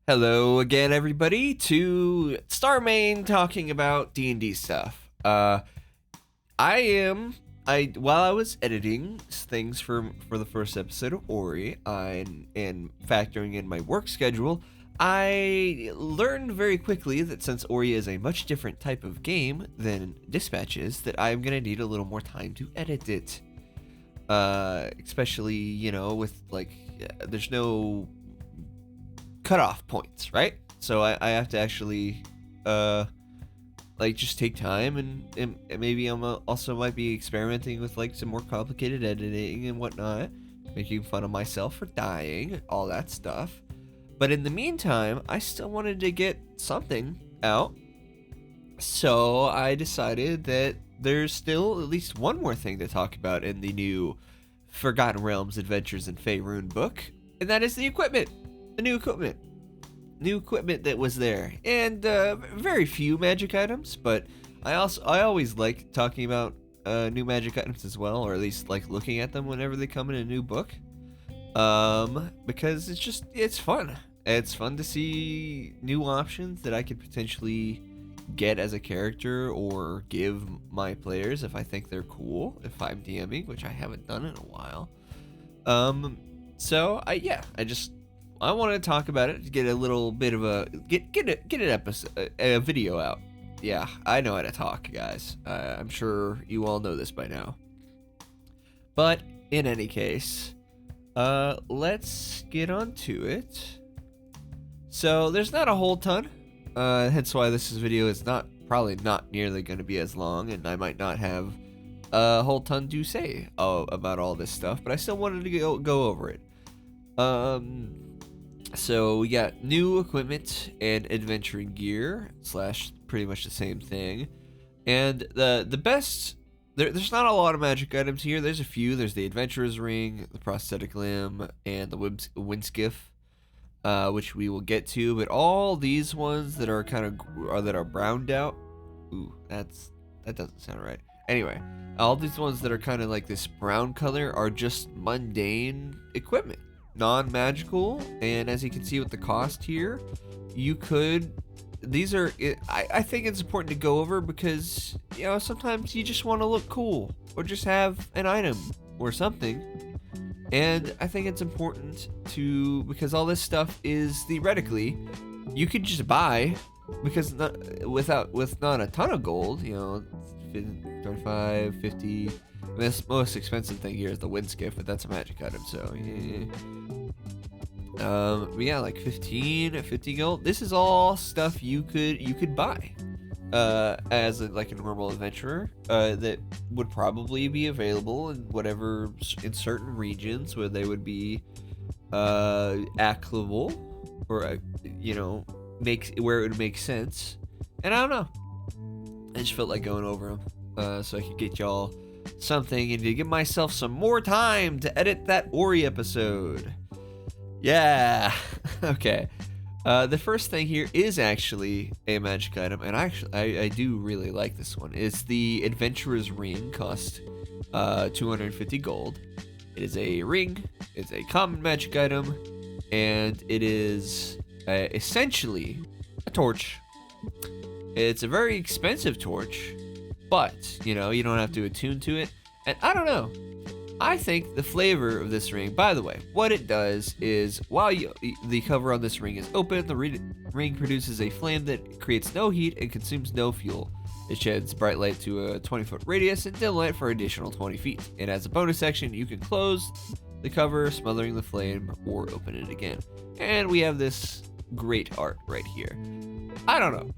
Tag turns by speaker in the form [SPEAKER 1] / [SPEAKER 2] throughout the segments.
[SPEAKER 1] Hello again, everybody, to Starmain talking about D&D stuff. While I was editing things for the first episode of Ori, and factoring in my work schedule, I learned very quickly that since Ori is a much different type of game than Dispatch is, that I'm gonna need a little more time to edit it. Especially, with there's no cutoff points, right? So I have to actually just take time and maybe also might be experimenting with some more complicated editing and whatnot, making fun of myself for dying, all that stuff. But in the meantime, I still wanted to get something out, so I decided that there's still at least one more thing to talk about in the new Forgotten Realms Adventures in Faerun book, and that is the equipment. The new equipment that was there, and very few magic items, but I always like talking about new magic items as well, or at least like looking at them whenever they come in a new book, because it's fun. It's fun to see new options that I could potentially get as a character or give my players if I think they're cool, if I'm DMing, which I haven't done in a while. So I want to talk about it to get a little bit of a video out. Yeah, I know how to talk, guys. I'm sure you all know this by now. But in any case, let's get on to it. So there's not a whole ton, hence why this video is probably not nearly going to be as long, and I might not have a whole ton to say about all this stuff, but I still wanted to go over it. So we got new equipment and adventuring gear / pretty much the same thing, and the best. There's not a lot of magic items here. There's a few. There's the adventurer's ring, the prosthetic limb, and the Windskiff, which we will get to. But all these ones that are that are browned out. Ooh, that doesn't sound right. Anyway, all these ones that are kind of like this brown color are just mundane equipment, non-magical, and as you can see with the cost here, I think it's important to go over because sometimes you just want to look cool or just have an item or something, and I think it's important because all this stuff is theoretically you could just buy, because with not a ton of gold, 25, 50. The most expensive thing here is the Windskiff, but that's a magic item, so yeah. But yeah, like 50 gold. This is all stuff you could buy as a normal adventurer, that would probably be available in certain regions where they would be applicable, or where it would make sense. And I don't know, I just felt like going over them so I could get y'all something and to give myself some more time to edit that Ori episode. Yeah. Okay. The first thing here is actually a magic item, and I do really like this one. It's the Adventurer's Ring, cost 250 gold. It is a ring. It's a common magic item, and it is essentially a torch. It's a very expensive torch, but you don't have to attune to it. And I don't know, I think the flavor of this ring, by the way, what it does is while the cover on this ring is open, the ring produces a flame that creates no heat and consumes no fuel. It sheds bright light to a 20-foot radius and dim light for additional 20 feet. And as a bonus action, you can close the cover, smothering the flame, or open it again. And we have this great art right here. I don't know,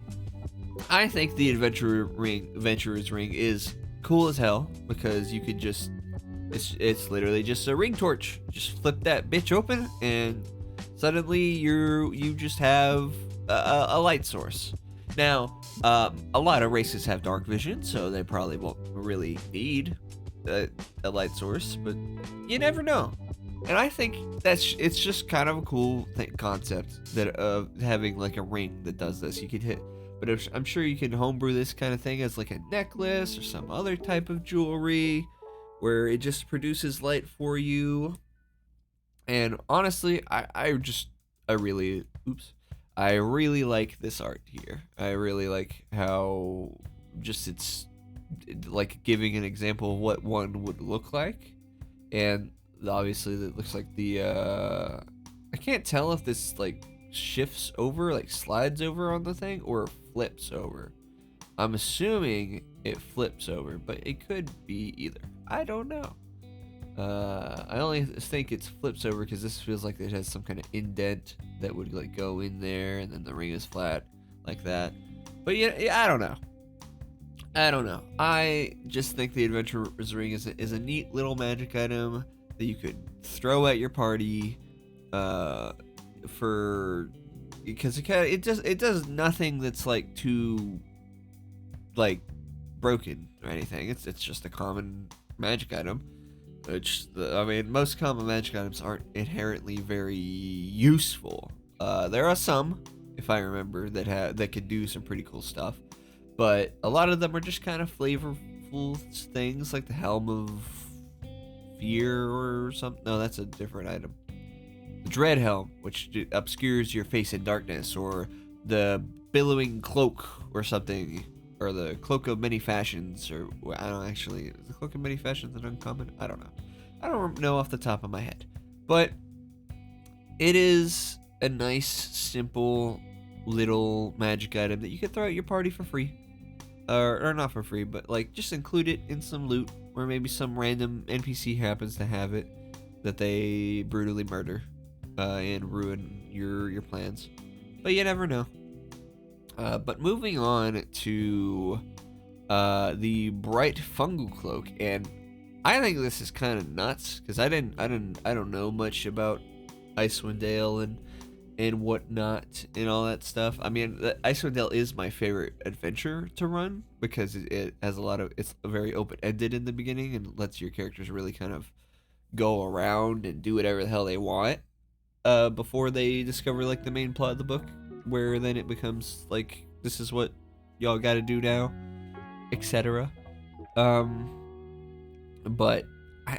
[SPEAKER 1] I think the Adventurer's Ring is cool as hell, because you could just, it's literally just a ring torch. Just flip that bitch open and suddenly you just have a light source. Now, a lot of races have dark vision, so they probably won't really need a light source, but you never know. And I think it's just kind of a cool concept that of having like a ring that does this. You could hit, but I'm sure you can homebrew this kind of thing as like a necklace or some other type of jewelry where it just produces light for you. And honestly, I really I really like this art here. I really like how just it's like giving an example of what one would look like, and obviously it looks like the I can't tell if this like shifts over, like slides over on the thing, or flips over. I'm assuming it flips over, but it could be either. I don't know. I only think it flips over because this feels like it has some kind of indent that would like go in there, and then the ring is flat like that. But yeah, I don't know. I don't know. I just think the Adventurer's Ring is a neat little magic item that you could throw at your party, for because it does nothing that's like too like broken or anything. It's just a common magic item. Which I mean, most common magic items aren't inherently very useful. There are some, if I remember, that could do some pretty cool stuff. But a lot of them are just kind of flavorful things, like the Helm of Fear or something. No, that's a different item. The Dread Helm, which obscures your face in darkness, or the Billowing Cloak or something, or the Cloak of Many Fashions, or I don't actually. Is the Cloak of Many Fashions an uncommon? I don't know. I don't know off the top of my head. But it is a nice, simple little magic item that you can throw at your party for free. Or not for free, but like just include it in some loot, or maybe some random NPC happens to have it that they brutally murder and ruin your plans. But you never know. But moving on to the bright fungal cloak, and I think this is kind of nuts because I don't know much about Icewind Dale and whatnot and all that stuff. I mean, Icewind Dale is my favorite adventure to run because it has it's very open-ended in the beginning and lets your characters really kind of go around and do whatever the hell they want before they discover like the main plot of the book, where then it becomes like, this is what y'all got to do now, etc. But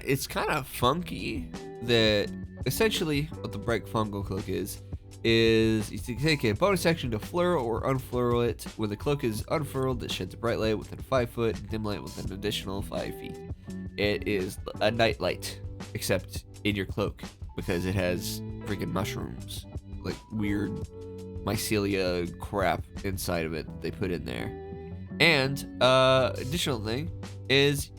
[SPEAKER 1] it's kind of funky that essentially what the bright fungal cloak is you take a bonus action to flurl or unfurl it. When the cloak is unfurled, it sheds a bright light within 5 foot and dim light within an additional 5 feet. It is a night light, except in your cloak, because it has freaking mushrooms, like weird mycelia crap inside of it that they put in there. And additional thing is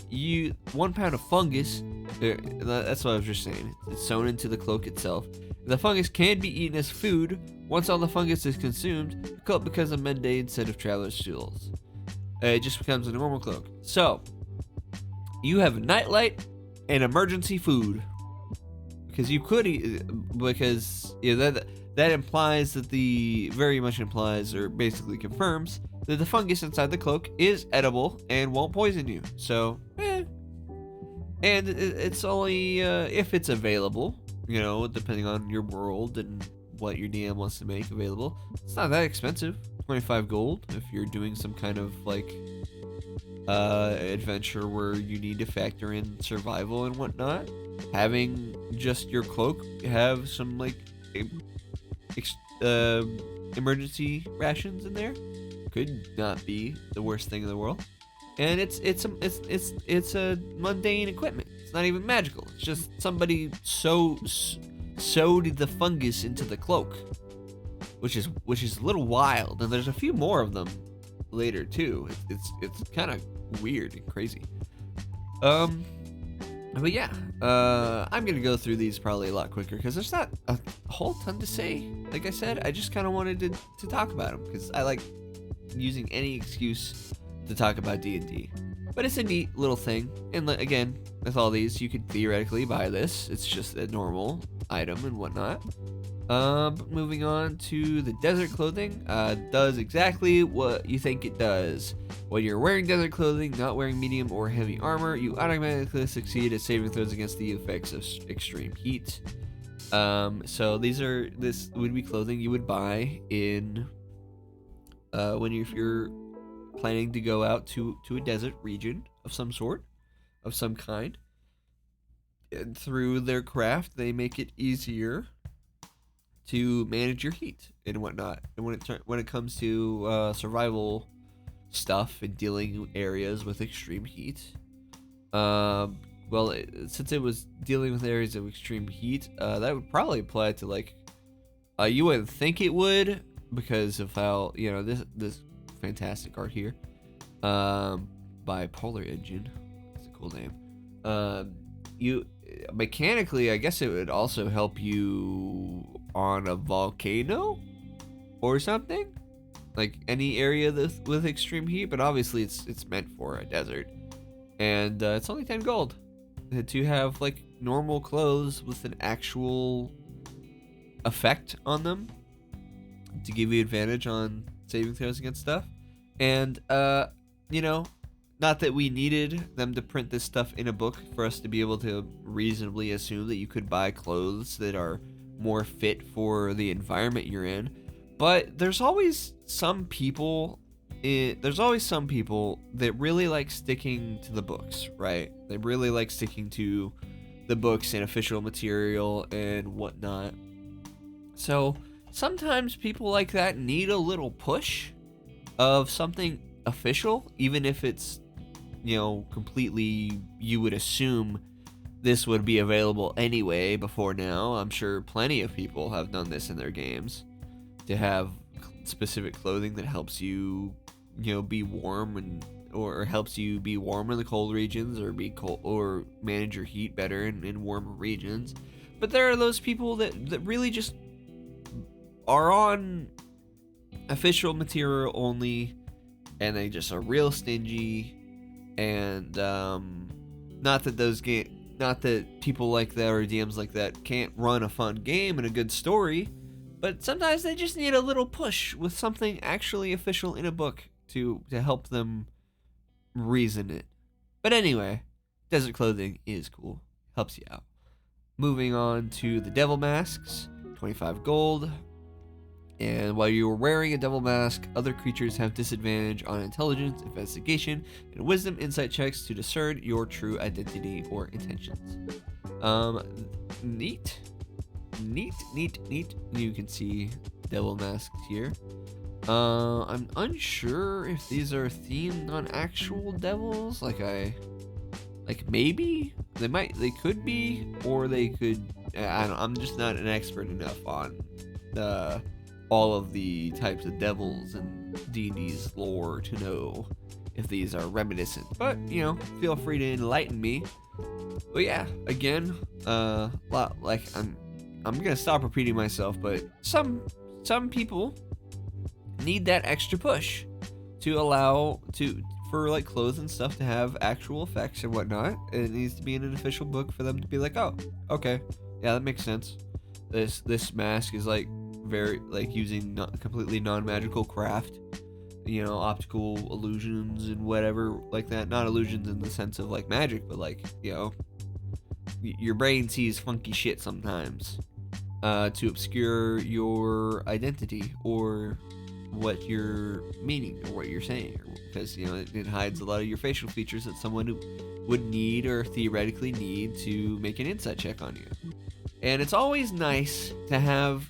[SPEAKER 1] 1 pound of fungus. That's what I was just saying. It's sewn into the cloak itself. The fungus can be eaten as food. Once all the fungus is consumed, the cloak becomes a mundane set of traveler's tools. It just becomes a normal cloak. So you have nightlight and emergency food, because you could eat, because that implies that very much implies, or basically confirms, that the fungus inside the cloak is edible and won't poison you. So, and it's only if it's available, depending on your world and what your DM wants to make available. It's not that expensive, 25 gold, if you're doing some kind of like adventure where you need to factor in survival and whatnot. Having just your cloak have some like emergency rations in there could not be the worst thing in the world. And it's a mundane equipment. It's not even magical. It's just somebody sewed the fungus into the cloak, which is a little wild. And there's a few more of them later too. It's kind of weird and crazy. But yeah, I'm gonna go through these probably a lot quicker because there's not a whole ton to say. Like I said, I just kind of wanted to talk about them because I like using any excuse to talk about D&D. But it's a neat little thing, and again, with all these, you could theoretically buy this. It's just a normal item and whatnot. But moving on to the desert clothing, does exactly what you think it does. When you're wearing desert clothing, not wearing medium or heavy armor, you automatically succeed at saving throws against the effects of extreme heat. So this would be clothing you would buy in if you're planning to go out to a desert region of some sort, of some kind. And through their craft, they make it easier to manage your heat and whatnot. And when it comes to survival stuff and dealing areas with extreme heat, well, since it was dealing with areas of extreme heat, that would probably apply to like, you wouldn't think it would because of how, you know, this fantastic art here, by Polar Engine. That's a cool name. You mechanically, I guess it would also help you on a volcano or something, like any area with extreme heat. But obviously, it's meant for a desert, and it's only 10 gold to have like normal clothes with an actual effect on them to give you advantage on saving throws against stuff. And you know, not that we needed them to print this stuff in a book for us to be able to reasonably assume that you could buy clothes that are more fit for the environment you're in, but there's always some people that really like sticking to the books, right? They really like sticking to the books and official material and whatnot. So sometimes people like that need a little push of something official, even if it's, you know, completely, you would assume this would be available anyway before now. I'm sure plenty of people have done this in their games, to have specific clothing that helps you, you know, be warm or helps you be warm in the cold regions, or be cold, or manage your heat better in warmer regions. But there are those people that really just are on official material only, and they just are real stingy. And not that people like that or DMs like that can't run a fun game and a good story, but sometimes they just need a little push with something actually official in a book to help them reason it. But anyway, desert clothing is cool, helps you out. Moving on to the devil masks, 25 gold. And while you are wearing a devil mask, other creatures have disadvantage on intelligence, investigation, and wisdom insight checks to discern your true identity or intentions. Neat. You can see devil masks here. I'm unsure if these are themed on actual devils. Like maybe they could be, or they could. I'm just not an expert enough on all of the types of devils and D&D's lore to know if these are reminiscent. But, you know, feel free to enlighten me. But yeah, again, like I'm gonna stop repeating myself, but some people need that extra push to allow for like clothes and stuff to have actual effects and whatnot. And it needs to be in an official book for them to be like, oh, okay, yeah, that makes sense. This mask is like very like using completely non-magical craft, you know, optical illusions and whatever like that. Not illusions in the sense of like magic, but like, you know, your brain sees funky shit sometimes to obscure your identity or what you're meaning or what you're saying, because, you know, it hides a lot of your facial features that someone would need or theoretically need to make an insight check on you. And it's always nice to have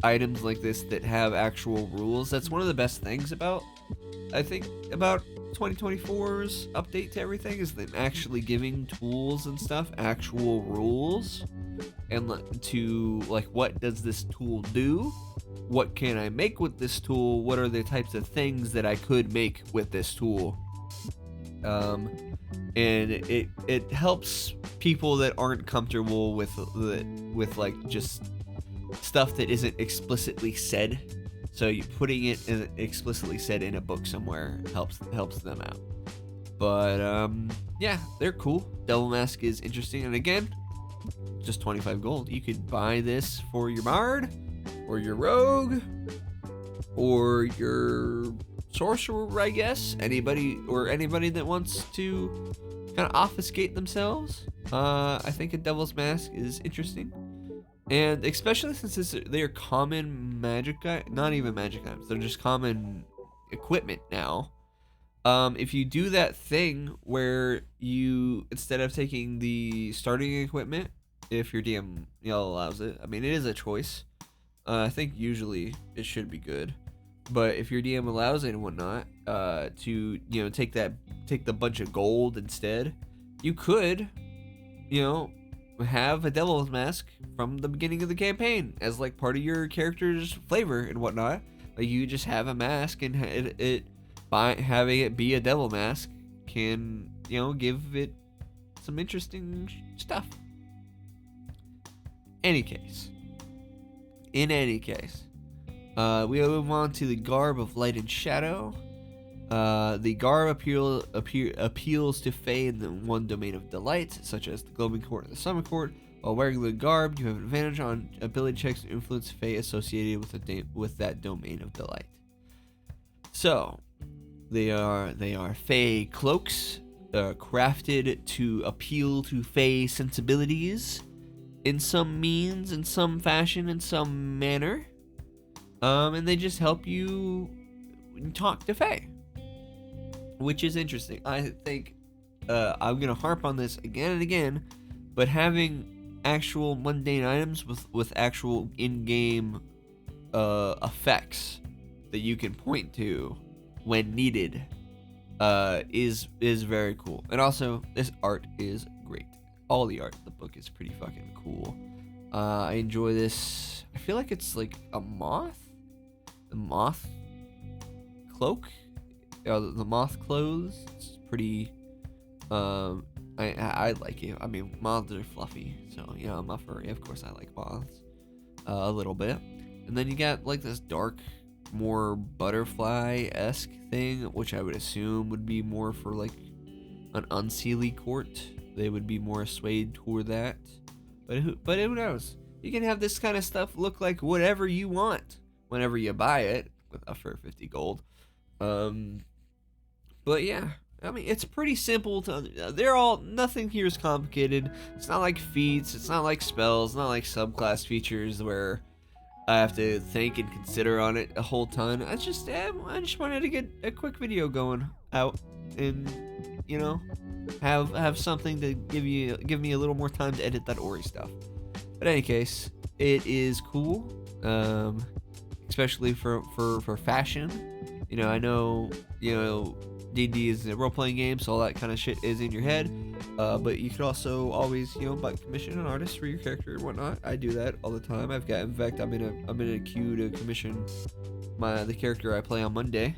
[SPEAKER 1] items like this that have actual rules. That's one of the best things about 2024's update to everything, is them actually giving tools and stuff actual rules, and to like, what does this tool do? What can I make with this tool? What are the types of things that I could make with this tool? And it helps people that aren't comfortable with like just stuff that isn't explicitly said. So you putting it explicitly said in a book somewhere helps them out. But yeah, they're cool. Devil Mask is interesting, and again, just 25 gold. You could buy this for your bard, or your rogue, or your sorcerer, I guess. Anybody that wants to kind of obfuscate themselves. I think a devil's mask is interesting, and especially since they are common magic not even magic items, they're just common equipment now. If you do that thing where you, instead of taking the starting equipment, if your DM allows it, I mean, it is a choice, I think usually it should be good. But if your DM allows it and whatnot, to take the bunch of gold instead, you could, you know, have a devil's mask from the beginning of the campaign as like part of your character's flavor and whatnot. Like you just have a mask, and it by having it be a devil mask can give it some interesting stuff. In any case, we move on to the Garb of Light and Shadow. The Garb appeals to Fae in the one domain of delight, such as the Glowing Court and the Summon Court. While wearing the Garb, you have an advantage on ability checks to influence Fae associated with that domain of delight. So, they are Fae cloaks, crafted to appeal to Fae sensibilities in some means, in some fashion, in some manner. And they just help you talk to Fae, which is interesting. I think I'm gonna harp on this again and again, but having actual mundane items with actual in-game effects that you can point to when needed is very cool. And also, this art is great. All the art in the book is pretty fucking cool. I enjoy this. I feel like it's like a moth. The moth cloak. The moth clothes. It's pretty. I like it. I mean, moths are fluffy, so I'm a furry. Of course, I like moths a little bit. And then you got like this dark, more butterfly-esque thing, which I would assume would be more for like an unseelie court. They would be more swayed toward that. But who knows? You can have this kind of stuff look like whatever you want whenever you buy it for 50 gold. But yeah, I mean, it's pretty simple nothing here is complicated. It's not like feats, it's not like spells, it's not like subclass features where I have to think and consider on it a whole ton. I just wanted to get a quick video going out and have something to give me a little more time to edit that Ori stuff. But in any case, it is cool, especially for fashion. I know D&D is a role-playing game, so all that kind of shit is in your head. But you could also always, commission an artist for your character and whatnot. I do that all the time. In fact, I'm in a queue to commission the character I play on Monday.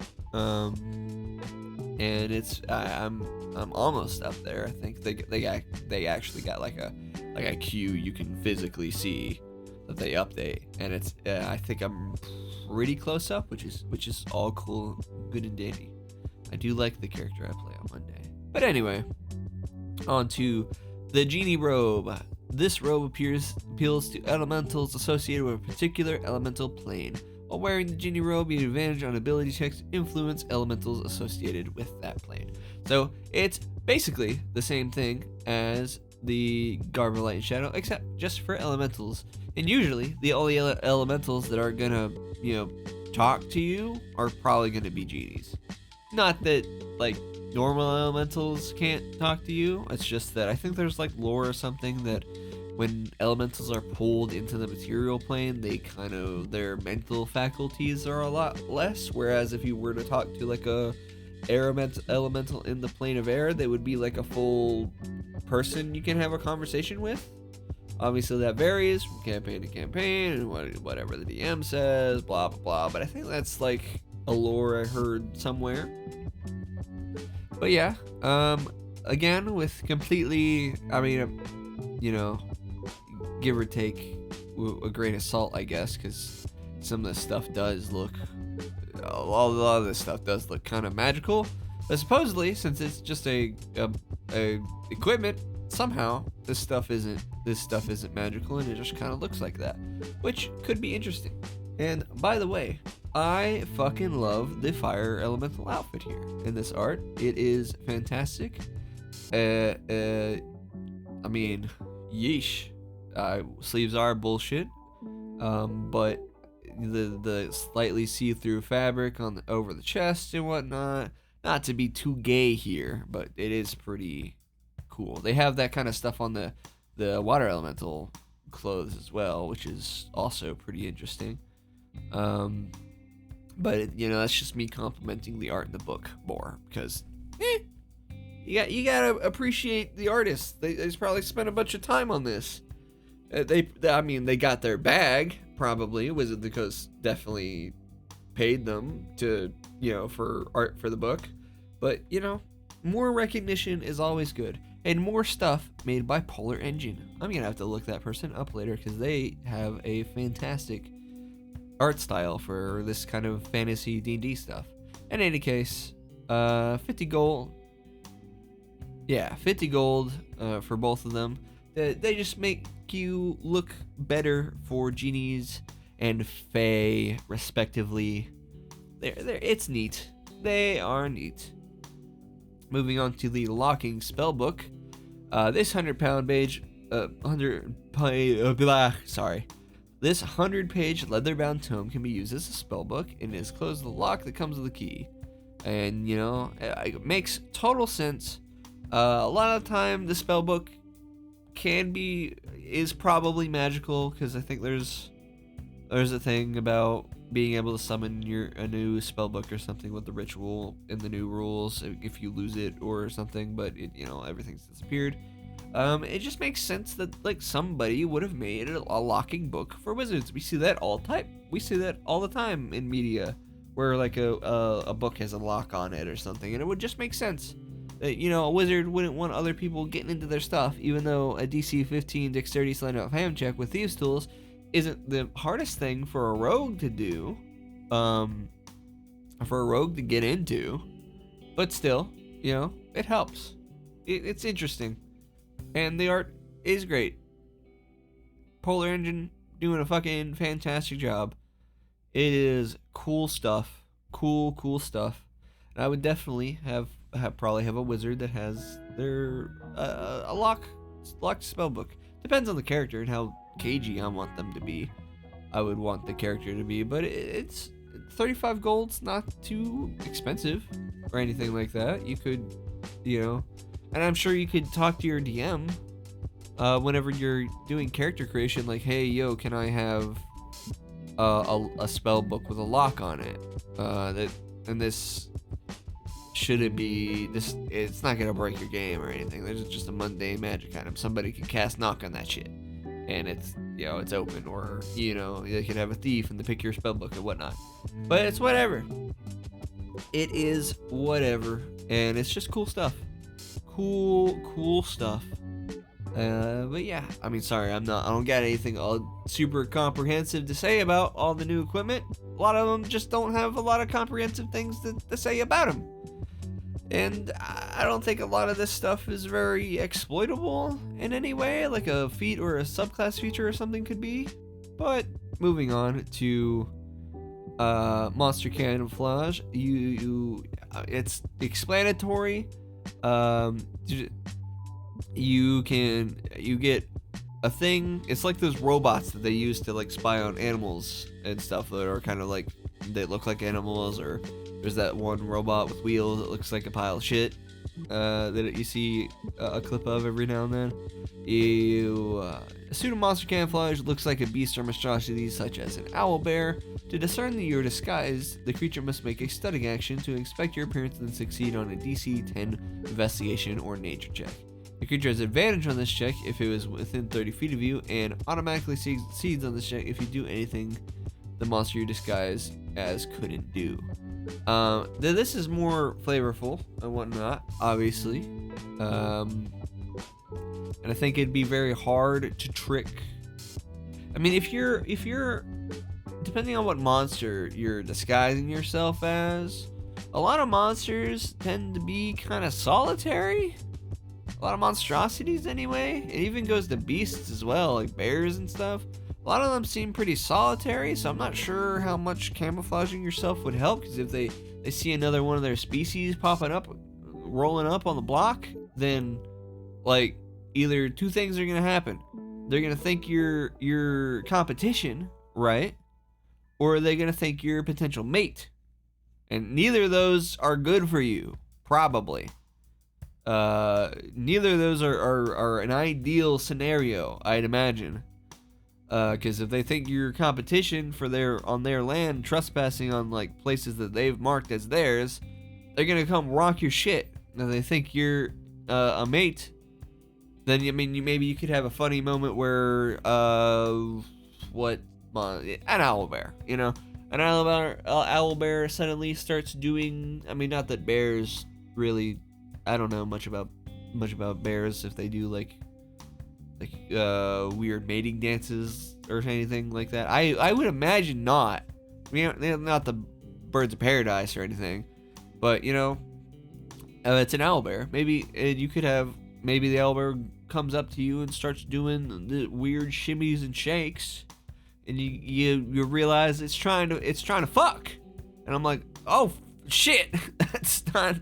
[SPEAKER 1] And I'm almost up there. I think they actually got like a queue you can physically see that they update, and it's I think I'm pretty close up, which is all cool, good and dandy. I do like the character I play on Monday. But anyway, on to the Genie Robe. This robe appeals to elementals associated with a particular elemental plane. While wearing the Genie Robe, you have advantage on ability checks to influence elementals associated with that plane. So it's basically the same thing as the Garb of Light and Shadow, except just for elementals. And usually, the only elementals that are gonna, talk to you are probably gonna be genies. Not that, like, normal elementals can't talk to you. It's just that I think there's, like, lore or something that when elementals are pulled into the material plane, their mental faculties are a lot less. Whereas if you were to talk to, like, a air elemental in the plane of air, they would be, like, a full person you can have a conversation with. Obviously, that varies from campaign to campaign and whatever the DM says, blah, blah, blah. But I think that's, like, a lore I heard somewhere. But yeah, again, with completely, give or take a grain of salt, I guess, because some of this stuff does look, a lot of this stuff does look kind of magical. But supposedly, since it's just a equipment, somehow this stuff isn't magical, and it just kind of looks like that, which could be interesting. And by the way, I fucking love the fire elemental outfit here in this art. It is fantastic. I mean, yeesh. Sleeves are bullshit. But the slightly see-through fabric over the chest and whatnot. Not to be too gay here, but it is pretty cool. They have that kind of stuff on the water elemental clothes as well, which is also pretty interesting. But that's just me complimenting the art in the book more, because you gotta appreciate the artists. They probably spent a bunch of time on this. They got their bag, probably. Wizard of the Coast definitely paid them to for art for the book, but more recognition is always good, and more stuff made by Polar Engine. I'm gonna have to look that person up later, because they have a fantastic art style for this kind of fantasy D&D stuff. In any case, 50 gold. Yeah, 50 gold for both of them. They just make you look better for genies and fae, respectively. It's neat. They are neat. Moving on to the locking spellbook. This 100-pound page, This 100-page leather-bound tome can be used as a spellbook and is closed with a lock that comes with a key. And it makes total sense. A lot of the time, the spellbook is probably magical, because I think there's a thing about being able to summon a new spellbook or something with the ritual in the new rules if you lose it or something, but everything's disappeared. It just makes sense that somebody would have made a locking book for wizards. We see that all the time in media, where a book has a lock on it or something, and it would just make sense that a wizard wouldn't want other people getting into their stuff, even though a DC 15 dexterity sleight of hand check with thieves tools isn't the hardest thing for a rogue to do, for a rogue to get into, but still, it helps. It's interesting, and the art is great. Polar Engine doing a fucking fantastic job. It is cool stuff, cool stuff, and I would definitely probably have a wizard that has their a locked spellbook. Depends on the character and how cagey I want them to be. I would want the character to be, but it's 35 gold's not too expensive or anything like that. You could, and I'm sure you could talk to your DM whenever you're doing character creation, like, hey, yo, can I have a spell book with a lock on it? This shouldn't be this. It's not gonna break your game or anything. There's just a mundane magic item. Somebody can cast knock on that shit, and it's it's open, or they could have a thief and they pick your spell book and whatnot. But it's whatever. It is whatever, and it's just cool stuff. Cool stuff. But yeah, sorry, I don't got anything super comprehensive to say about all the new equipment. A lot of them just don't have a lot of comprehensive things to say about them. And I don't think a lot of this stuff is very exploitable in any way, like a feat or a subclass feature or something could be. But moving on to monster camouflage, it's explanatory. You get a thing. It's like those robots that they use to spy on animals and stuff that are kind of they look like animals, or there's that one robot with wheels that looks like a pile of shit that you see a clip of every now and then. A suit of monster camouflage looks like a beast or monstrosity such as an owl bear. To discern your disguise, the creature must make a stunning action to inspect your appearance and succeed on a DC 10 investigation or nature check. The creature has advantage on this check if it was within 30 feet of you, and automatically succeeds on this check if you do anything the monster you disguise as couldn't do. This is more flavorful and whatnot, obviously. And I think it'd be very hard to trick. If you're depending on what monster you're disguising yourself as, a lot of monsters tend to be kind of solitary. A lot of monstrosities anyway. It even goes to beasts as well, like bears and stuff. A lot of them seem pretty solitary, so I'm not sure how much camouflaging yourself would help, because if they see another one of their species popping up, rolling up on the block, then either two things are gonna happen. They're gonna think you're your competition, right? Or they're gonna think you're a potential mate. And neither of those are good for you, probably. Neither of those are an ideal scenario, I'd imagine. Because if they think you're competition on their land, trespassing on like places that they've marked as theirs, they're gonna come rock your shit. If they think you're a mate, then maybe you could have a funny moment where an owlbear, an owlbear suddenly starts doing. I mean, not that bears really. I don't know much about bears if they do like weird mating dances or anything like that. I would imagine not. They're not the birds of paradise or anything, but it's an owlbear. Maybe you could have the owlbear comes up to you and starts doing the weird shimmies and shakes, and you realize it's trying to fuck, and I'm like, oh shit, that's not.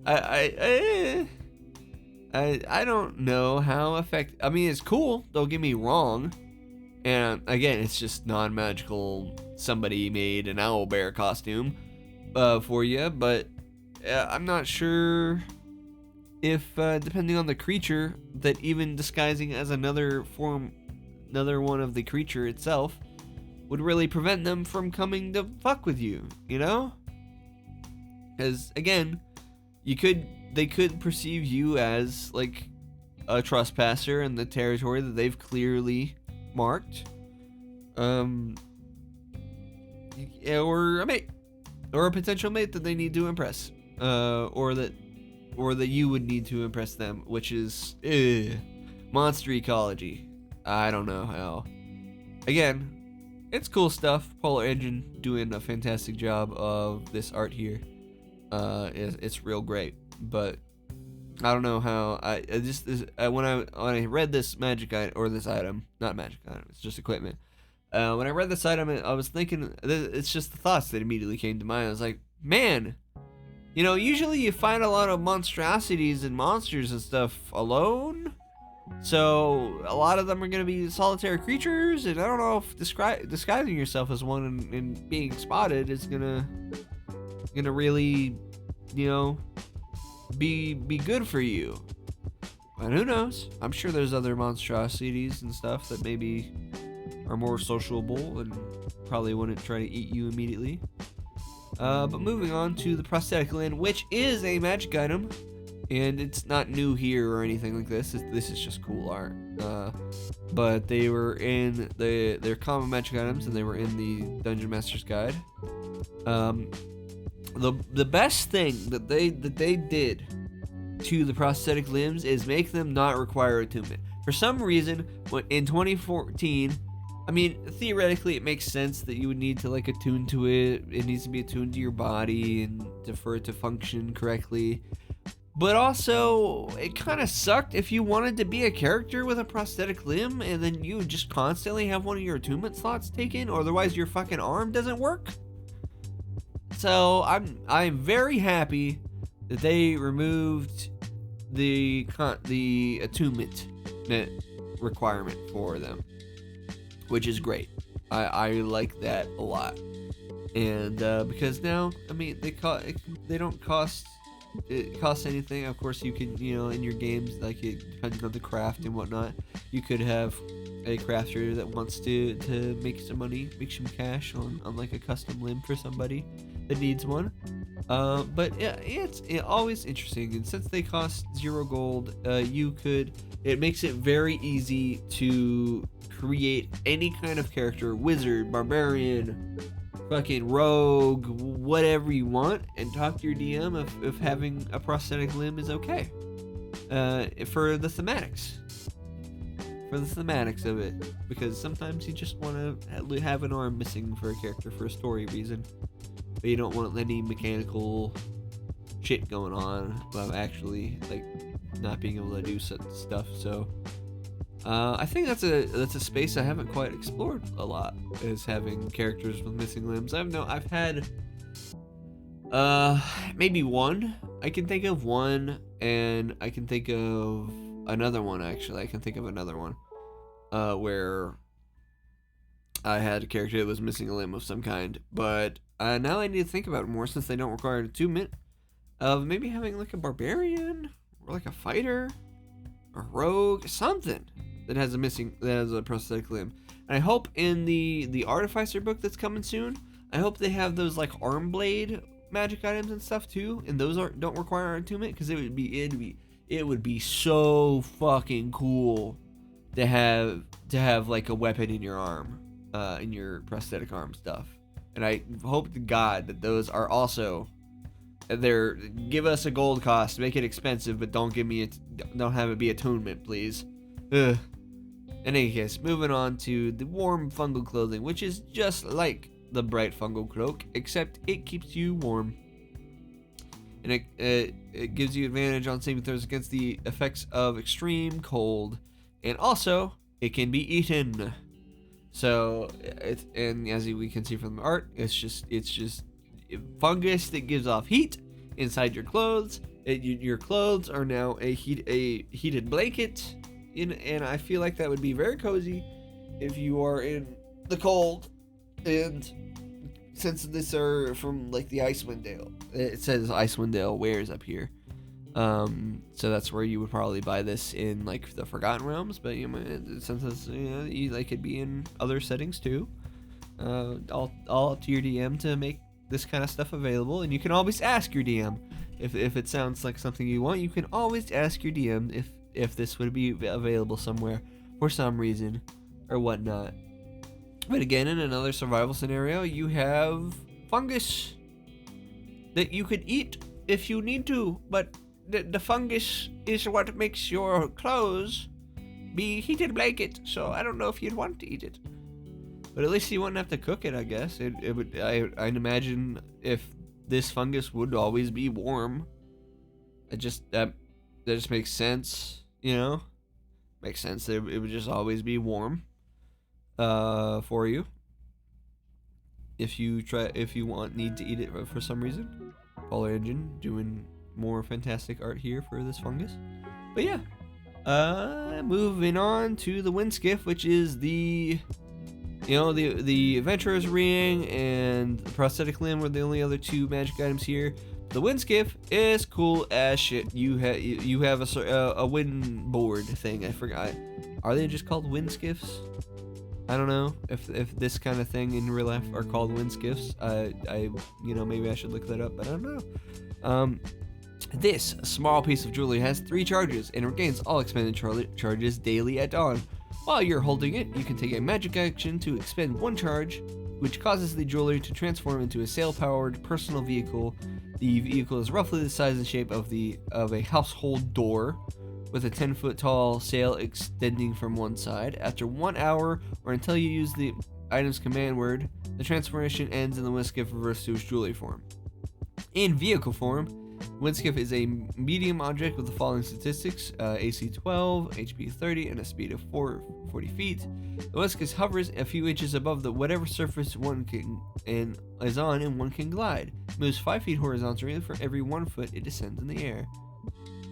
[SPEAKER 1] I don't know how effective. I mean, it's cool. Don't get me wrong. And again, it's just non-magical. Somebody made an owlbear costume for you, but I'm not sure if, depending on the creature, that even disguising as another one of the creature itself would really prevent them from coming to fuck with you. Because again, they could perceive you as like a trespasser in the territory that they've clearly marked, or a mate, or a potential mate that they need to impress, or that you would need to impress them, which is monster ecology. I don't know how. Again, it's cool stuff. Polar Engine doing a fantastic job of this art here. It's real great. But I don't know how. When I read this magic item, or this item, not magic item, it's just equipment. When I read this item, I was thinking, it's just the thoughts that immediately came to mind. I was like, man, usually you find a lot of monstrosities and monsters and stuff alone. So a lot of them are going to be solitary creatures, and I don't know if disguising yourself as one and being spotted is gonna really, be good for you. But who knows? I'm sure there's other monstrosities and stuff that maybe are more sociable and probably wouldn't try to eat you immediately. But moving on to the Prosthetic Limb, which is a magic item, and it's not new here or anything like this. This is just cool art. But they were in they're common magic items, and they were in the Dungeon Master's Guide. The best thing that they did to the prosthetic limbs is make them not require attunement. For some reason, in 2014, I mean, theoretically, it makes sense that you would need to like attune to it. It needs to be attuned to your body and for it to function correctly. But also, it kind of sucked if you wanted to be a character with a prosthetic limb and then you would just constantly have one of your attunement slots taken, or otherwise your fucking arm doesn't work. So I'm very happy that they removed the attunement requirement for them, which is great. I like that a lot, and because now, I mean, they don't cost anything. Of course, you can, in your games, like depending on the craft and whatnot, you could have a crafter that wants to make some money, make some cash on like a custom limb for somebody that needs one. But yeah, it's always interesting, and since they cost 0 gold, it makes it very easy to create any kind of character, wizard, barbarian, fucking rogue, whatever you want, and talk to your DM if having a prosthetic limb is okay. For the thematics of it, because sometimes you just want to have an arm missing for a character for a story reason, but you don't want any mechanical shit going on about actually like not being able to do such stuff. So I think that's a space I haven't quite explored a lot, is having characters with missing limbs. I've had maybe one. I can think of one, and I can think of another one. Actually, I can think of another one where I had a character that was missing a limb of some kind. But now I need to think about it more, since they don't require an attunement, of maybe having like a barbarian or like a fighter or rogue, something that has a prosthetic limb. And I hope in the Artificer book that's coming soon, I hope they have those like arm blade magic items and stuff too, and those don't require attunement, because it would be so fucking cool to have like a weapon in your arm, in your prosthetic arm stuff. And I hope to God that those are also there. Give us a gold cost, make it expensive, but don't have it be attunement, please. Ugh. In any case, moving on to the warm fungal clothing, which is just like the bright fungal cloak, except it keeps you warm. And it gives you advantage on saving throws against the effects of extreme cold, and also it can be eaten. So and as we can see from the art, it's just fungus that gives off heat inside your clothes. Your clothes are now a heated blanket, and I feel like that would be very cozy if you are in the cold. And since this are from like the Icewind Dale, it says Icewind Dale wares up here. So that's where you would probably buy this in like the Forgotten Realms, but since it's, they could be in other settings too. All up to your DM to make this kind of stuff available, and you can always ask your DM if it sounds like something you want. You can always ask your DM if this would be available somewhere for some reason or whatnot. But again, in another survival scenario, you have fungus that you could eat if you need to, but the fungus is what makes your clothes be heated blanket, so I don't know if you'd want to eat it. But at least you wouldn't have to cook it, I guess. It would. I'd imagine if this fungus would always be warm. That just makes sense, Makes sense that it would just always be warm. For you. If you need to eat it for some reason. Polar Engine doing more fantastic art here for this fungus. But yeah. Moving on to the Windskiff, which is the Adventurer's Ring and the Prosthetic Limb were the only other two magic items here. The Windskiff is cool as shit. You have a wind board thing. I forgot. Are they just called Windskiffs? I don't know if this kind of thing in real life are called Windskiffs. Maybe I should look that up, but I don't know. This small piece of jewelry has 3 charges and regains all expended charges daily at dawn. While you're holding it, you can take a magic action to expend 1 charge, which causes the jewelry to transform into a sail-powered personal vehicle. The vehicle is roughly the size and shape of a household door, with a 10-foot tall sail extending from one side. After 1 hour, or until you use the item's command word, the transformation ends and the Windskiff reverts to its jewelry form. In vehicle form, Windskiff is a medium object with the following statistics: AC 12, HP 30, and a speed of 40 feet. The Windskiff hovers a few inches above whatever surface one is on, and one can glide. It moves 5 feet horizontally for every 1 foot it descends in the air.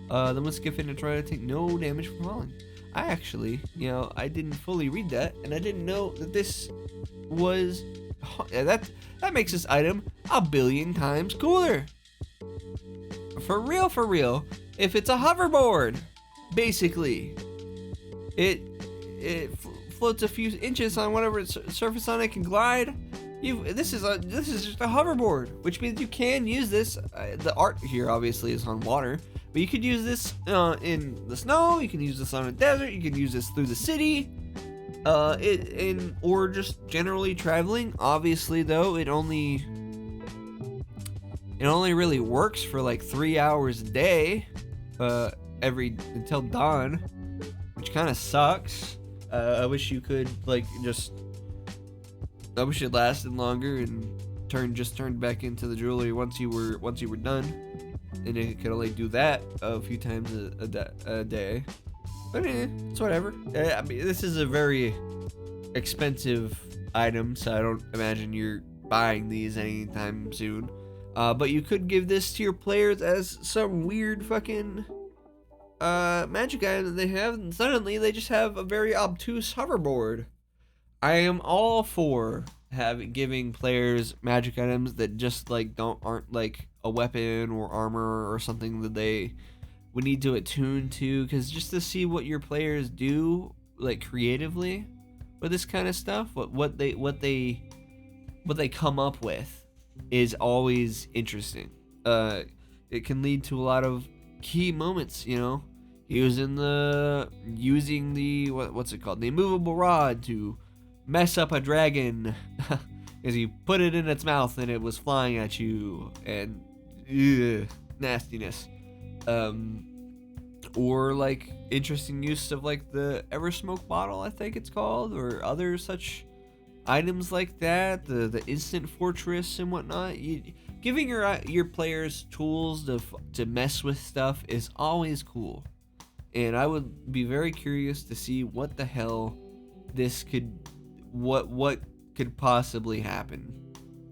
[SPEAKER 1] The Windskiff and try to take no damage from falling. I actually, I didn't fully read that, and I didn't know that this was that makes this item a billion times cooler. For real, if it's a hoverboard, basically, it floats a few inches on whatever surface on it can glide. This is just a hoverboard, which means you can use this. The art here obviously is on water, but you could use this in the snow. You can use this on a desert. You can use this through the city, or just generally traveling. Obviously, though, it only really works for like 3 hours a day, until dawn, which kind of sucks. I wish you could I wish it lasted longer and turned back into the jewelry once you were done, and it could only do that a few times a day. But it's whatever. I mean, this is a very expensive item, so I don't imagine you're buying these anytime soon. But you could give this to your players as some weird fucking magic item that they have, and suddenly they just have a very obtuse hoverboard. I am all for giving players magic items that just aren't like a weapon or armor or something that they would need to attune to, because just to see what your players do creatively with this kind of stuff. What they come up with is always interesting. It can lead to a lot of key moments, you know, using the what's it called, the immovable rod to mess up a dragon as you put it in its mouth and it was flying at you, and nastiness. Or like interesting use of like the Eversmoke bottle, I think it's called, or other such items like that, the instant fortress and whatnot. Giving your players tools to mess with stuff is always cool, and I would be very curious to see what the hell this what could possibly happen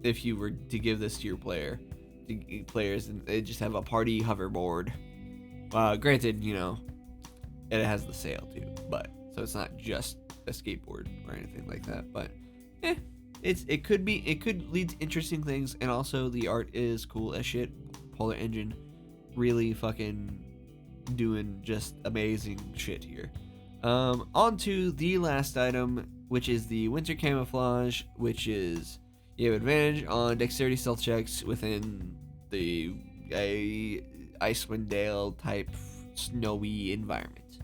[SPEAKER 1] if you were to give this to your players and they just have a party hoverboard. Granted, you know, it has the sail too, but so it's not just a skateboard or anything like that, but it could lead to interesting things. And also the art is cool as shit. Polar Engine really fucking doing just amazing shit here. On to the last item, which is the Winter Camouflage, which is you have advantage on dexterity stealth checks within the Icewind Dale type snowy environment.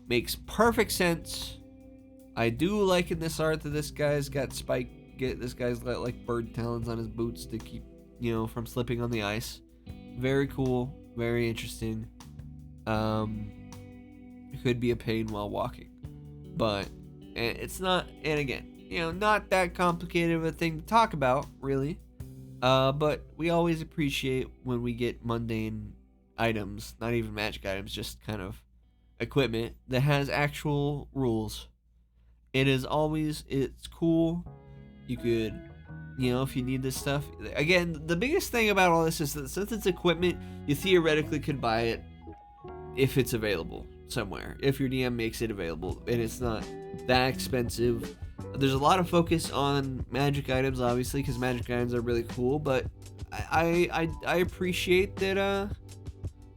[SPEAKER 1] Makes perfect sense. I do like in this art that this guy's got this guy's got like bird talons on his boots to keep, you know, from slipping on the ice. Very cool, very interesting. It could be a pain while walking, but it's not, and again, you know, not that complicated of a thing to talk about, really. But we always appreciate when we get mundane items, not even magic items, just kind of equipment that has actual rules. It's cool. You could, you know, if you need this stuff. Again, the biggest thing about all this is that since it's equipment, you theoretically could buy it if it's available somewhere, if your DM makes it available, and it's not that expensive. There's a lot of focus on magic items, obviously, because magic items are really cool, but I appreciate that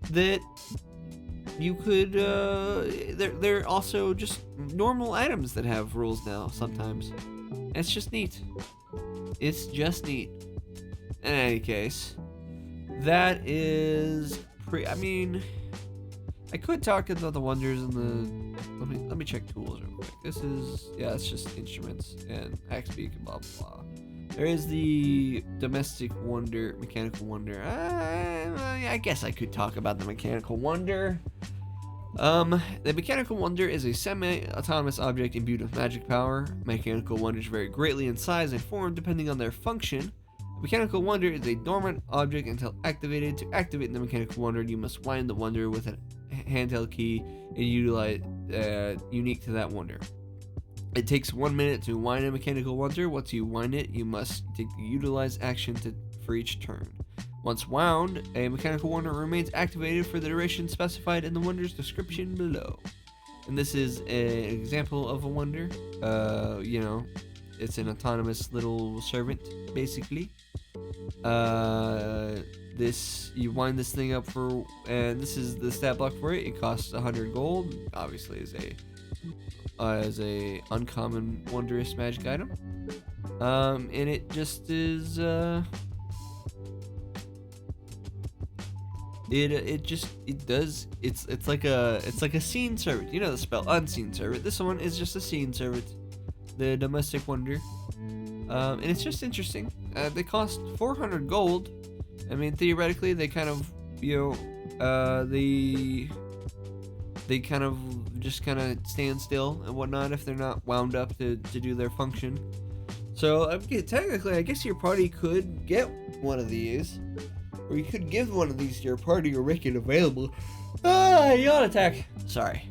[SPEAKER 1] that you could they're also just normal items that have rules now sometimes. It's just neat. It's just neat. In any case, that is I mean, I could talk about the wonders in the. Let me check tools real quick. This is, yeah, it's just instruments and axe beak and blah blah blah. There is the domestic wonder, mechanical wonder. I guess I could talk about the mechanical wonder. The mechanical wonder is a semi-autonomous object imbued with magic power. Mechanical wonders vary greatly in size and form depending on their function. Mechanical wonder is a dormant object until activated. To activate the mechanical wonder, you must wind the wonder with a handheld key and utilize unique to that wonder. It takes 1 minute to wind a mechanical wonder. Once you wind it, you must take the utilize action for each turn. Once wound, a mechanical wonder remains activated for the duration specified in the wonder's description below. And this is an example of a wonder. You know, it's an autonomous little servant, basically. You wind this thing up for, and this is the stat block for it. It costs 100 gold. Obviously, is a uncommon wondrous magic item. And it just is. It's like a scene servant. You know the spell unseen servant. This one is just a scene servant. The domestic wonder. And it's just interesting. They cost 400 gold. I mean, theoretically, they kind of, you know, they kind of just kind of stand still and whatnot if they're not wound up to do their function. So, technically, I guess your party could get one of these. Or you could give one of these to your party or make it available. Yawn attack. Sorry.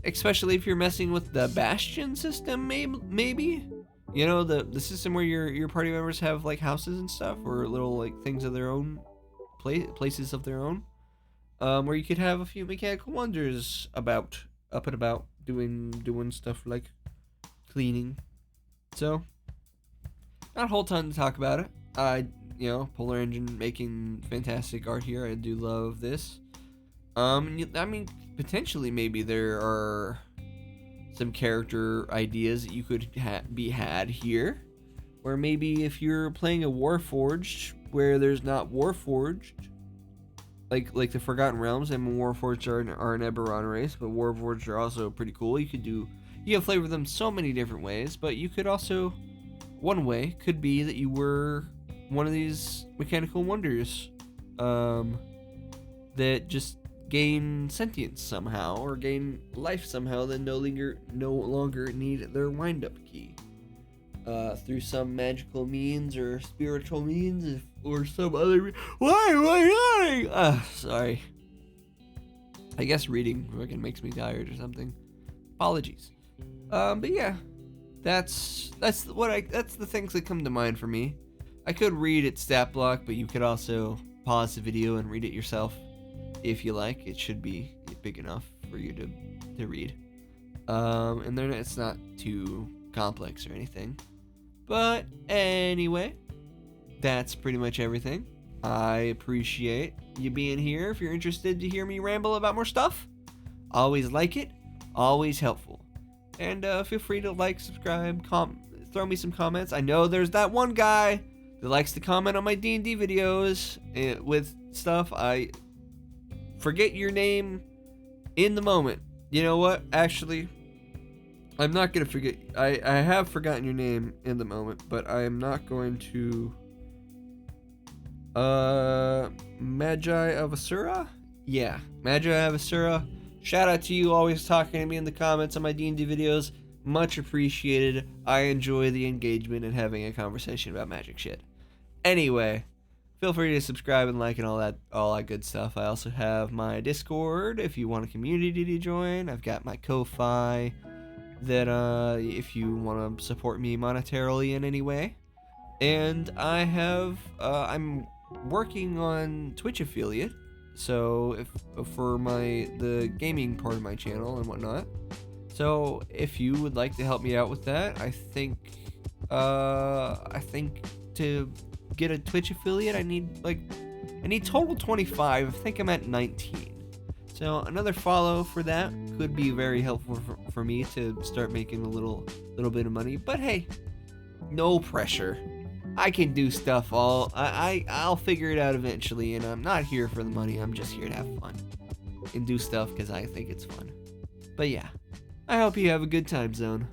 [SPEAKER 1] Especially if you're messing with the Bastion system, maybe. You know, the system where your party members have like houses and stuff, or little like things of their own, places of their own, where you could have a few mechanical wonders up and about doing stuff like cleaning. So, not a whole ton to talk about it. You know, Polar Engine making fantastic art here. I do love this. I mean, potentially maybe there are some character ideas that you could be had here. Or maybe if you're playing a Warforged where there's not Warforged, like the Forgotten Realms, and Warforged are an Eberron race, but Warforged are also pretty cool. You can flavor them so many different ways, but you could also, one way could be that you were one of these mechanical wonders that just gain sentience somehow, or gain life somehow, that no longer need their wind-up key through some magical means or spiritual means, or some other. Why? Sorry. I guess reading fucking makes me tired or something. Apologies. But yeah, that's the things that come to mind for me. I could read it stat block, but you could also pause the video and read it yourself if you like. It should be big enough for you to read. And then it's not too complex or anything. But anyway, that's pretty much everything. I appreciate you being here. If you're interested to hear me ramble about more stuff, always like it, always helpful. And feel free to like, subscribe, throw me some comments. I know there's that one guy that likes to comment on my D&D videos with stuff. I forget your name in the moment. You know what? Actually, I'm not going to forget. I have forgotten your name in the moment, but I am not going to. Magi of Asura? Yeah, Magi of Asura. Shout out to you, always talking to me in the comments on my D&D videos. Much appreciated. I enjoy the engagement and having a conversation about magic shit. Anyway, feel free to subscribe and like and all that good stuff. I also have my Discord if you want a community to join. I've got my Ko-Fi that if you want to support me monetarily in any way. And I have I'm working on Twitch affiliate, so for the gaming part of my channel and whatnot. So if you would like to help me out with that, I think to get a Twitch affiliate, I need total 25. I think I'm at 19. So another follow for that could be very helpful for me to start making a little bit of money. But hey, no pressure. I can do stuff I'll figure it out eventually, and I'm not here for the money. I'm just here to have fun and do stuff because I think it's fun. But yeah, I hope you have a good time, Zone.